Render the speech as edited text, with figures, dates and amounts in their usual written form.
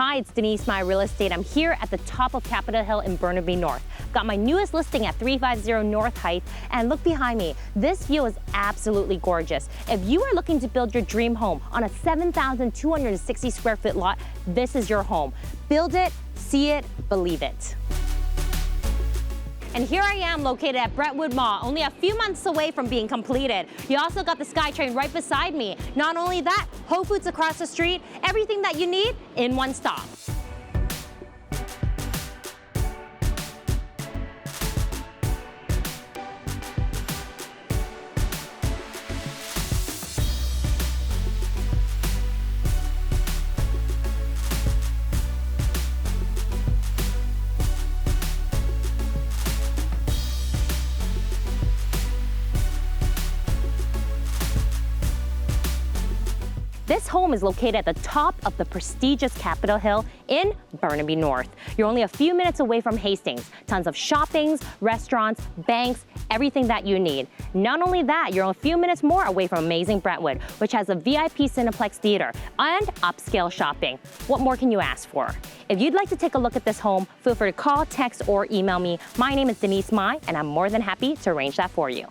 Hi, it's Denise Mai Real Estate. I'm here at the top of Capitol Hill in Burnaby North. Got my newest listing at 350 North Hythe, and look behind me. This view is absolutely gorgeous. If you are looking to build your dream home on a 7,260 square foot lot, this is your home. Build it, see it, believe it. And here I am located at Brentwood Mall, only a few months away from being completed. You also got the SkyTrain right beside me. Not only that, Whole Foods across the street, everything that you need in one stop. This home is located at the top of the prestigious Capitol Hill in Burnaby North. You're only a few minutes away from Hastings. Tons of shoppings, restaurants, banks, everything that you need. Not only that, you're a few minutes more away from Amazing Brentwood, which has a VIP Cineplex theater and upscale shopping. What more can you ask for? If you'd like to take a look at this home, feel free to call, text, or email me. My name is Denise Mai, and I'm more than happy to arrange that for you.